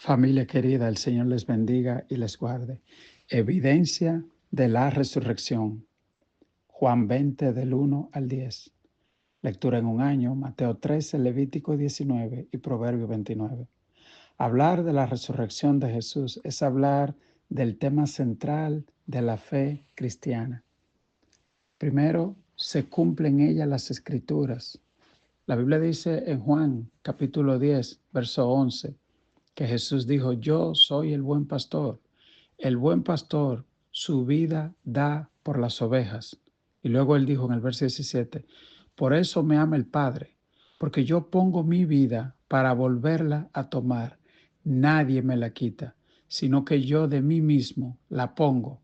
Familia querida, el Señor les bendiga y les guarde. Evidencia de la resurrección. Juan 20, del 1 al 10. Lectura en un año, Mateo 13, Levítico 19 y Proverbio 29. Hablar de la resurrección de Jesús es hablar del tema central de la fe cristiana. Primero, se cumplen en ella las Escrituras. La Biblia dice en Juan capítulo 10, verso 11, que Jesús dijo: yo soy el buen pastor. El buen pastor su vida da por las ovejas. Y luego él dijo en el verso 17, por eso me ama el Padre, porque yo pongo mi vida para volverla a tomar. Nadie me la quita, sino que yo de mí mismo la pongo.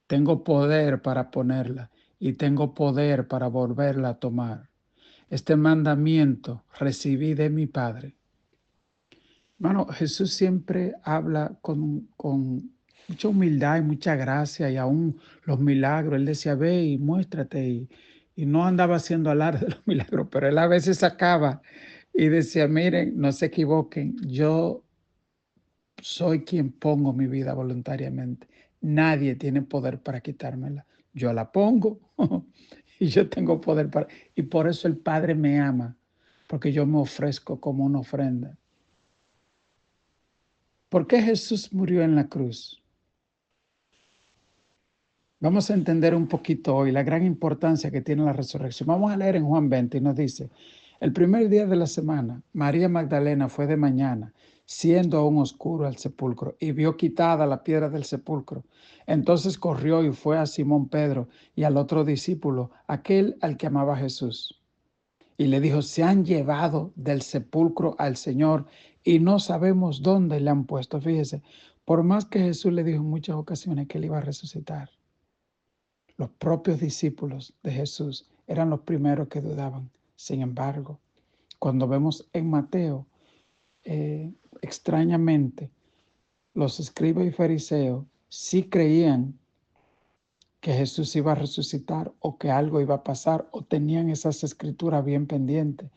Tengo poder para ponerla y tengo poder para volverla a tomar. Este mandamiento recibí de mi Padre. Hermano, Jesús siempre habla con mucha humildad y mucha gracia, y aún los milagros. Él decía, ve y muéstrate, y no andaba haciendo alarde de los milagros, pero él a veces sacaba y decía, miren, no se equivoquen, yo soy quien pongo mi vida voluntariamente. Nadie tiene poder para quitármela. Yo la pongo y yo tengo poder para... Y por eso el Padre me ama, porque yo me ofrezco como una ofrenda. ¿Por qué Jesús murió en la cruz? Vamos a entender un poquito hoy la gran importancia que tiene la resurrección. Vamos a leer en Juan 20 y nos dice, el primer día de la semana, María Magdalena fue de mañana, siendo aún oscuro, al sepulcro, y vio quitada la piedra del sepulcro. Entonces corrió y fue a Simón Pedro y al otro discípulo, aquel al que amaba Jesús. Y le dijo, se han llevado del sepulcro al Señor y no sabemos dónde le han puesto. Fíjese, por más que Jesús le dijo en muchas ocasiones que él iba a resucitar, los propios discípulos de Jesús eran los primeros que dudaban. Sin embargo, cuando vemos en Mateo, extrañamente, los escribas y fariseos sí creían que Jesús iba a resucitar o que algo iba a pasar, o tenían esas escrituras bien pendientes,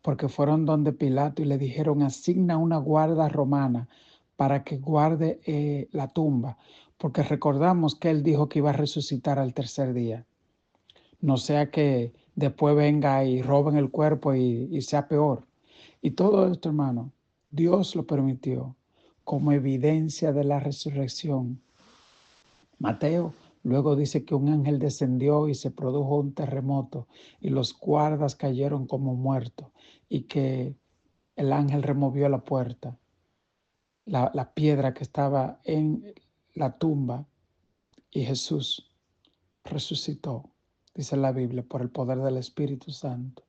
porque fueron donde Pilato y le dijeron, asigna una guarda romana para que guarde la tumba, porque recordamos que él dijo que iba a resucitar al tercer día. No sea que después venga y roben el cuerpo y sea peor. Y todo esto, hermano, Dios lo permitió como evidencia de la resurrección. Mateo luego dice que un ángel descendió y se produjo un terremoto y los guardas cayeron como muertos, y que el ángel removió la puerta, la piedra que estaba en la tumba, y Jesús resucitó, dice la Biblia, por el poder del Espíritu Santo.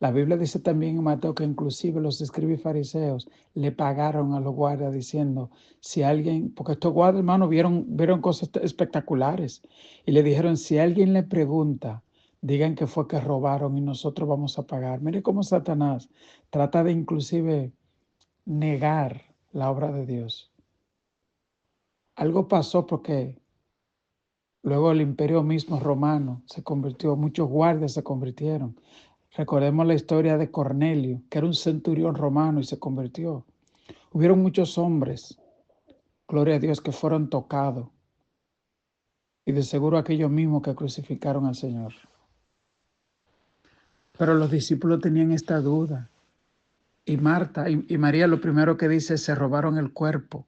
La Biblia dice también en Mateo que inclusive los escribas y fariseos le pagaron a los guardias diciendo, si alguien, porque estos guardias, hermano, vieron cosas espectaculares, y le dijeron, si alguien le pregunta, digan que fue que robaron y nosotros vamos a pagar. Mire cómo Satanás trata de inclusive negar la obra de Dios. Algo pasó porque luego el imperio mismo romano se convirtió, muchos guardias se convirtieron. Recordemos la historia de Cornelio, que era un centurión romano y se convirtió. Hubieron muchos hombres, gloria a Dios, que fueron tocados. Y de seguro aquellos mismos que crucificaron al Señor. Pero los discípulos tenían esta duda. Y Marta y María lo primero que dice es, se robaron el cuerpo.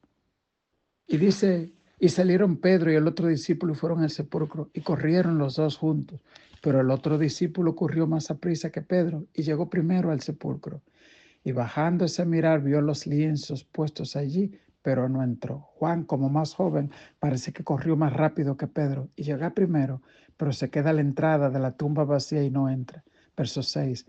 Y dice, y salieron Pedro y el otro discípulo y fueron al sepulcro y corrieron los dos juntos. Pero el otro discípulo corrió más aprisa que Pedro y llegó primero al sepulcro. Y bajándose a mirar, vio los lienzos puestos allí, pero no entró. Juan, como más joven, parece que corrió más rápido que Pedro y llega primero, pero se queda a la entrada de la tumba vacía y no entra. Verso 6.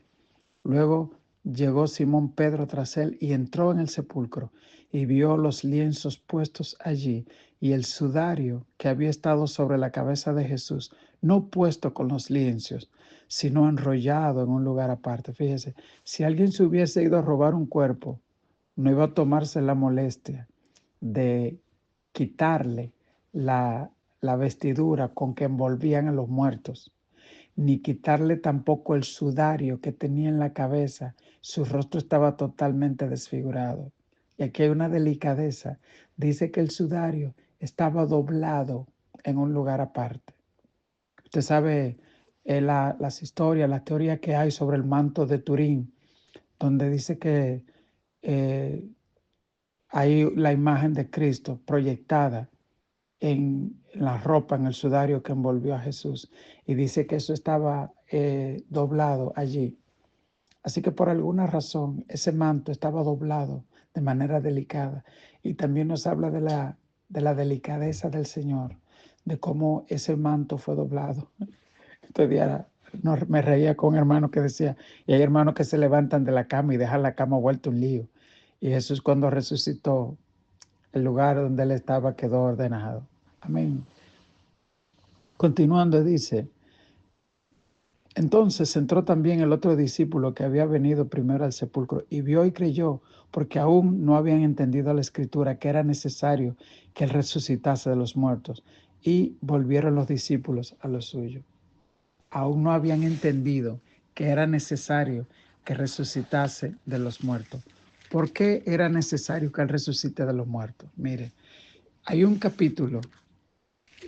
Luego llegó Simón Pedro tras él y entró en el sepulcro y vio los lienzos puestos allí y el sudario que había estado sobre la cabeza de Jesús, no puesto con los lienzos, sino enrollado en un lugar aparte. Fíjese, si alguien se hubiese ido a robar un cuerpo, no iba a tomarse la molestia de quitarle la vestidura con que envolvían a los muertos, ni quitarle tampoco el sudario que tenía en la cabeza. Su rostro estaba totalmente desfigurado. y aquí hay una delicadeza, dice que el sudario estaba doblado en un lugar aparte. Usted sabe las historias, las teorías que hay sobre el manto de Turín, donde dice que hay la imagen de Cristo proyectada en la ropa, en el sudario que envolvió a Jesús. Y dice que eso estaba doblado allí. Así que por alguna razón ese manto estaba doblado de manera delicada. Y también nos habla de la delicadeza del Señor, de cómo ese manto fue doblado. Este día me reía con un hermano que decía, y hay hermanos que se levantan de la cama y dejan la cama vuelta un lío. Y Jesús, cuando resucitó, el lugar donde él estaba quedó ordenado. Amén. Continuando dice, entonces entró también el otro discípulo que había venido primero al sepulcro y vio y creyó, porque aún no habían entendido la escritura que era necesario que él resucitase de los muertos. Y volvieron los discípulos a lo suyo. Aún no habían entendido que era necesario que resucitase de los muertos. ¿Por qué era necesario que él resucite de los muertos? Mire, hay un capítulo,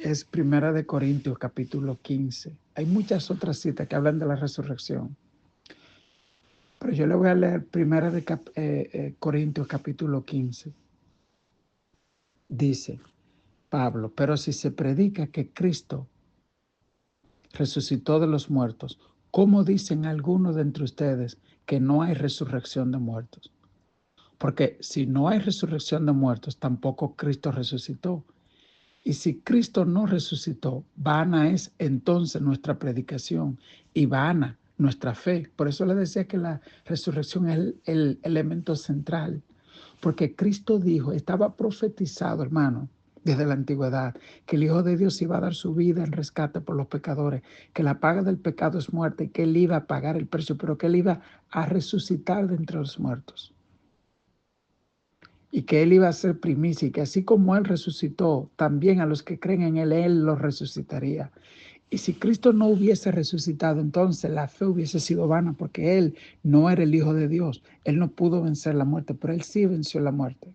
es Primera de Corintios, capítulo 15. Hay muchas otras citas que hablan de la resurrección. Pero yo le voy a leer Primera de Corintios, capítulo 15. Dice Pablo, pero si se predica que Cristo resucitó de los muertos, ¿cómo dicen algunos de entre ustedes que no hay resurrección de muertos? Porque si no hay resurrección de muertos, tampoco Cristo resucitó. Y si Cristo no resucitó, vana es entonces nuestra predicación y vana nuestra fe. Por eso le decía que la resurrección es el elemento central. Porque Cristo dijo, estaba profetizado, hermano, desde la antigüedad, que el Hijo de Dios iba a dar su vida en rescate por los pecadores, que la paga del pecado es muerte y que Él iba a pagar el precio, pero que Él iba a resucitar de entre los muertos. Y que Él iba a ser primicia y que así como Él resucitó, también a los que creen en Él, Él los resucitaría. Y si Cristo no hubiese resucitado, entonces la fe hubiese sido vana porque Él no era el Hijo de Dios. Él no pudo vencer la muerte, pero Él sí venció la muerte.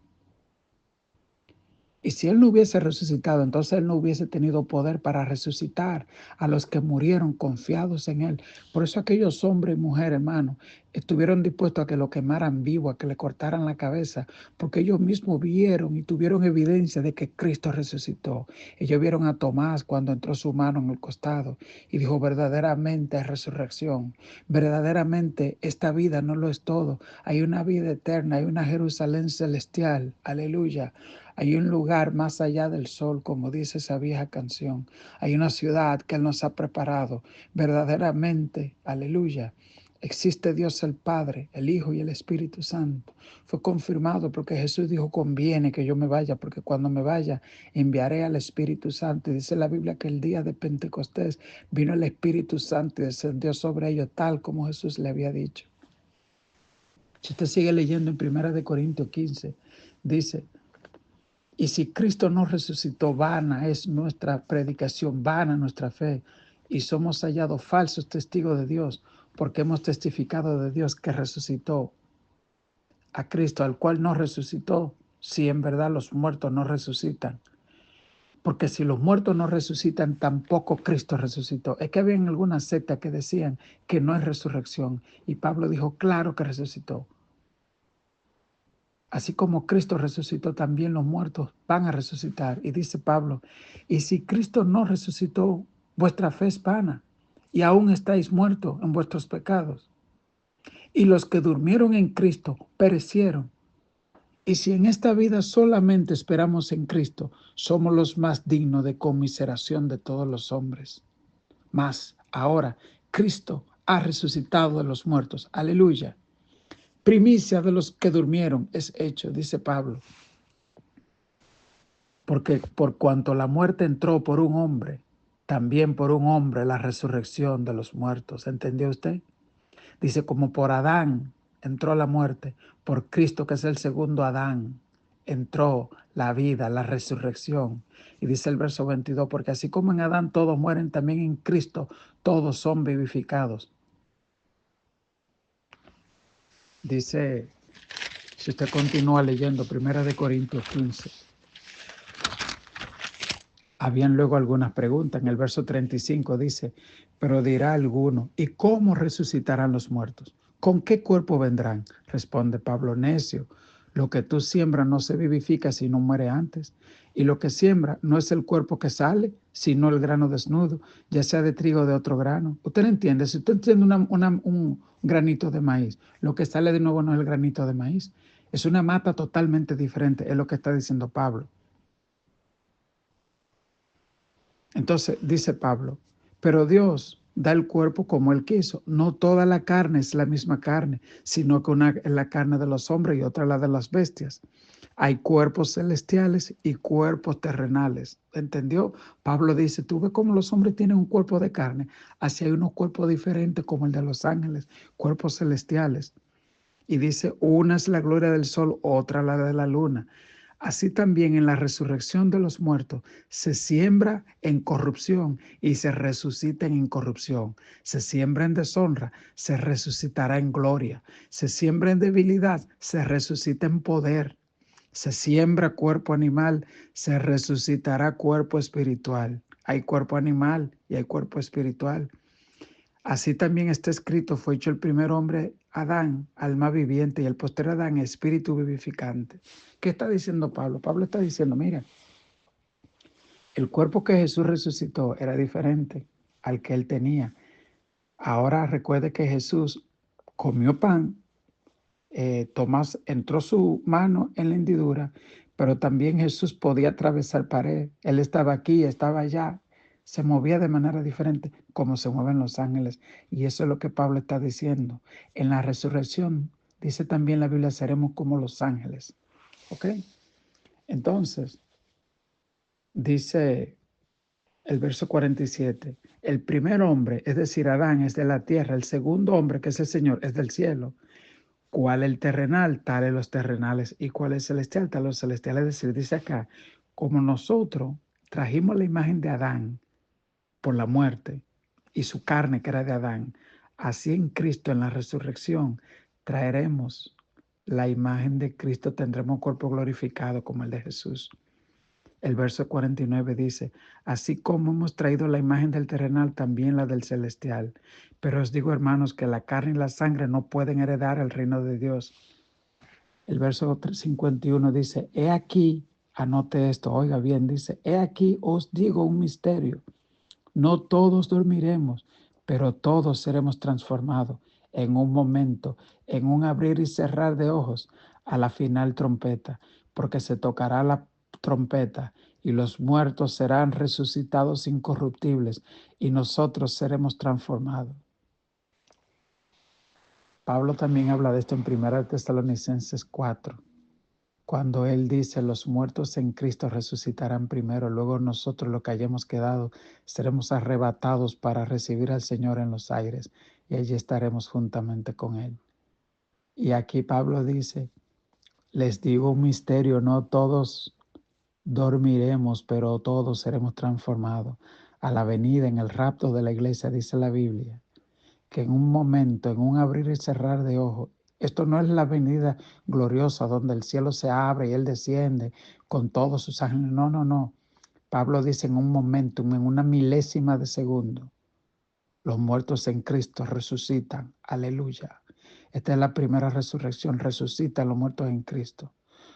Y si Él no hubiese resucitado, entonces Él no hubiese tenido poder para resucitar a los que murieron confiados en Él. Por eso aquellos hombres y mujeres, hermano, estuvieron dispuestos a que lo quemaran vivo, a que le cortaran la cabeza, porque ellos mismos vieron y tuvieron evidencia de que Cristo resucitó. Ellos vieron a Tomás cuando entró su mano en el costado y dijo, verdaderamente hay resurrección, verdaderamente esta vida no lo es todo. Hay una vida eterna, hay una Jerusalén celestial, aleluya. Hay un lugar más allá del sol, como dice esa vieja canción. Hay una ciudad que Él nos ha preparado. Verdaderamente, aleluya. Existe Dios el Padre, el Hijo y el Espíritu Santo. Fue confirmado porque Jesús dijo, conviene que yo me vaya, porque cuando me vaya enviaré al Espíritu Santo. Y dice la Biblia que el día de Pentecostés vino el Espíritu Santo y descendió sobre ellos tal como Jesús le había dicho. Si usted sigue leyendo en 1 Corintios 15, dice, y si Cristo no resucitó, vana es nuestra predicación, vana nuestra fe. Y somos hallados falsos testigos de Dios, porque hemos testificado de Dios que resucitó a Cristo, al cual no resucitó, si en verdad los muertos no resucitan. Porque si los muertos no resucitan, tampoco Cristo resucitó. Es que había algunas sectas que decían que no hay resurrección. Y Pablo dijo, claro que resucitó. Así como Cristo resucitó, también los muertos van a resucitar. Y dice Pablo, y si Cristo no resucitó, vuestra fe es vana y aún estáis muertos en vuestros pecados. Y los que durmieron en Cristo perecieron. Y si en esta vida solamente esperamos en Cristo, somos los más dignos de conmiseración de todos los hombres. Mas ahora Cristo ha resucitado de los muertos. Aleluya. Primicia de los que durmieron es hecho, dice Pablo. Porque por cuanto la muerte entró por un hombre, también por un hombre la resurrección de los muertos. ¿Entendió usted? Dice, como por Adán entró la muerte, por Cristo que es el segundo Adán, entró la vida, la resurrección. Y dice el verso 22, porque así como en Adán todos mueren, también en Cristo todos son vivificados. Dice Si usted continúa leyendo 1 Corintios 15, habían luego algunas preguntas. En el verso 35 dice, pero dirá alguno, ¿y cómo resucitarán los muertos? ¿Con qué cuerpo vendrán? Responde Pablo, necio, lo que tú siembras no se vivifica si no muere antes. Y lo que siembra no es el cuerpo que sale, sino el grano desnudo, ya sea de trigo o de otro grano. ¿Usted no entiende? Si usted entiende un granito de maíz, lo que sale de nuevo no es el granito de maíz. Es una mata totalmente diferente, es lo que está diciendo Pablo. Entonces dice Pablo, pero Dios da el cuerpo como Él quiso. No toda la carne es la misma carne, sino que una es la carne de los hombres y otra la de las bestias. Hay cuerpos celestiales y cuerpos terrenales. ¿Entendió? Pablo dice, tú ves cómo los hombres tienen un cuerpo de carne, así hay unos cuerpos diferentes como el de los ángeles, cuerpos celestiales. Y dice, una es la gloria del sol, otra la de la luna. Así también en la resurrección de los muertos se siembra en corrupción y se resucita en incorrupción. Se siembra en deshonra, se resucitará en gloria. Se siembra en debilidad, se resucita en poder. Se siembra cuerpo animal, se resucitará cuerpo espiritual. Hay cuerpo animal y hay cuerpo espiritual. Así también está escrito, fue hecho el primer hombre, Adán, alma viviente, y el posterior Adán, espíritu vivificante. ¿Qué está diciendo Pablo? Pablo está diciendo, mira, el cuerpo que Jesús resucitó era diferente al que él tenía. Ahora recuerde que Jesús comió pan, Tomás entró su mano en la hendidura, pero también Jesús podía atravesar pared. Él estaba aquí, estaba allá, se movía de manera diferente como se mueven los ángeles. Y eso es lo que Pablo está diciendo. En la resurrección, dice también la Biblia, seremos como los ángeles. ¿Ok? Entonces, dice el verso 47, el primer hombre, es decir, Adán, es de la tierra, el segundo hombre, que es el Señor, es del cielo. ¿Cuál es el terrenal? Tales los terrenales. ¿Y cuál es celestial? Tales los celestiales. Es decir, dice acá, como nosotros trajimos la imagen de Adán por la muerte y su carne que era de Adán, así en Cristo, en la resurrección, traeremos la imagen de Cristo, tendremos un cuerpo glorificado como el de Jesús. El verso 49 dice, así como hemos traído la imagen del terrenal, también la del celestial. Pero os digo, hermanos, que la carne y la sangre no pueden heredar el reino de Dios. El verso 51 dice, he aquí, anote esto, oiga bien, dice, he aquí os digo un misterio. No todos dormiremos, pero todos seremos transformados en un momento, en un abrir y cerrar de ojos, a la final trompeta, porque se tocará la trompeta y los muertos serán resucitados incorruptibles y nosotros seremos transformados. Pablo también habla de esto en 1 Tesalonicenses 4, cuando él dice, los muertos en Cristo resucitarán primero, luego nosotros los que hayamos quedado seremos arrebatados para recibir al Señor en los aires y allí estaremos juntamente con Él. Y aquí Pablo dice, les digo un misterio, no todos dormiremos, pero todos seremos transformados. A la venida, en el rapto de la iglesia, dice la Biblia, que en un momento, en un abrir y cerrar de ojos, esto no es la venida gloriosa donde el cielo se abre y Él desciende con todos sus ángeles. No, no, no. Pablo dice en un momento, en una milésima de segundo, los muertos en Cristo resucitan. Aleluya. Esta es la primera resurrección. Resucitan los muertos en Cristo.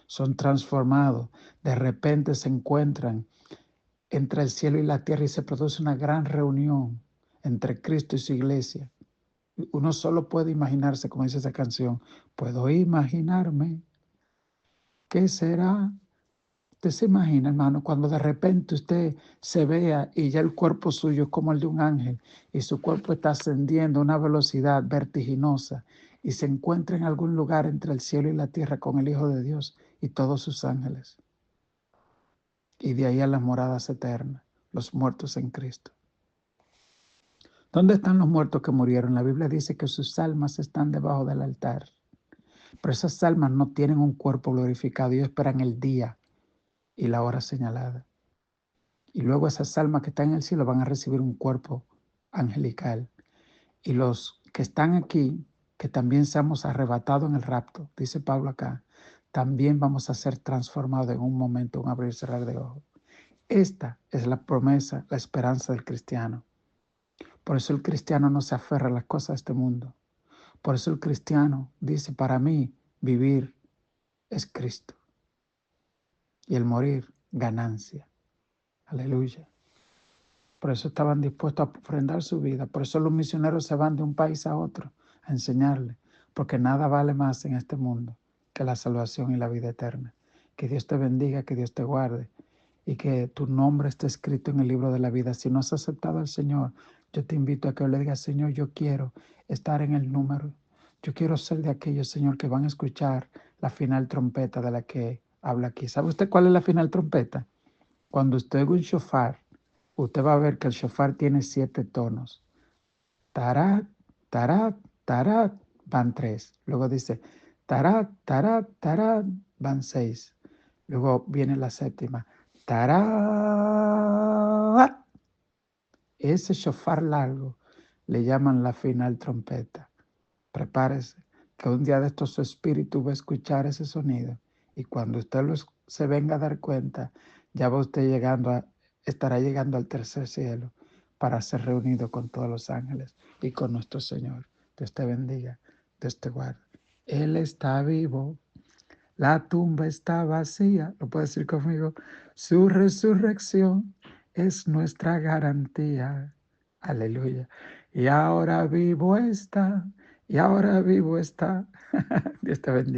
Son transformados. De repente se encuentran entre el cielo y la tierra y se produce una gran reunión entre Cristo y su iglesia. Uno solo puede imaginarse, como dice esa canción, puedo imaginarme qué será. Usted se imagina, hermano, cuando de repente usted se vea y ya el cuerpo suyo es como el de un ángel y su cuerpo está ascendiendo a una velocidad vertiginosa y se encuentra en algún lugar entre el cielo y la tierra con el Hijo de Dios y todos sus ángeles. Y de ahí a las moradas eternas, los muertos en Cristo. ¿Dónde están los muertos que murieron? La Biblia dice que sus almas están debajo del altar. Pero esas almas no tienen un cuerpo glorificado. Ellos esperan el día y la hora señalada. Y luego esas almas que están en el cielo van a recibir un cuerpo angelical. Y los que están aquí que también seamos arrebatados en el rapto, dice Pablo acá, también vamos a ser transformados en un momento, un abrir y cerrar de ojos. Esta es la promesa, la esperanza del cristiano. Por eso el cristiano no se aferra a las cosas de este mundo. Por eso el cristiano dice, para mí, vivir es Cristo y el morir, ganancia. Aleluya. Por eso estaban dispuestos a ofrendar su vida. Por eso los misioneros se van de un país a otro a enseñarle. Porque nada vale más en este mundo que la salvación y la vida eterna. Que Dios te bendiga, que Dios te guarde y que tu nombre esté escrito en el libro de la vida. Si no has aceptado al Señor, yo te invito a que le digas, Señor, yo quiero estar en el número. Yo quiero ser de aquellos, Señor, que van a escuchar la final trompeta de la que habla aquí. ¿Sabe usted cuál es la final trompeta? Cuando usted oiga un shofar, usted va a ver que el shofar tiene 7 tonos. Tarat, tarat, tarat, van 3. Luego dice tarat, tarat, tarat, van 6. Luego viene la séptima. Tarat. Ese shofar largo le llaman la final trompeta. Prepárese, que un día de estos su espíritu va a escuchar ese sonido y cuando usted se venga a dar cuenta, ya va usted estará llegando al tercer cielo para ser reunido con todos los ángeles y con nuestro Señor. Dios te bendiga, Dios te guarde. Él está vivo, la tumba está vacía, lo puede decir conmigo, su resurrección es nuestra garantía. Aleluya. Y ahora vivo está, y ahora vivo está. Dios te bendiga.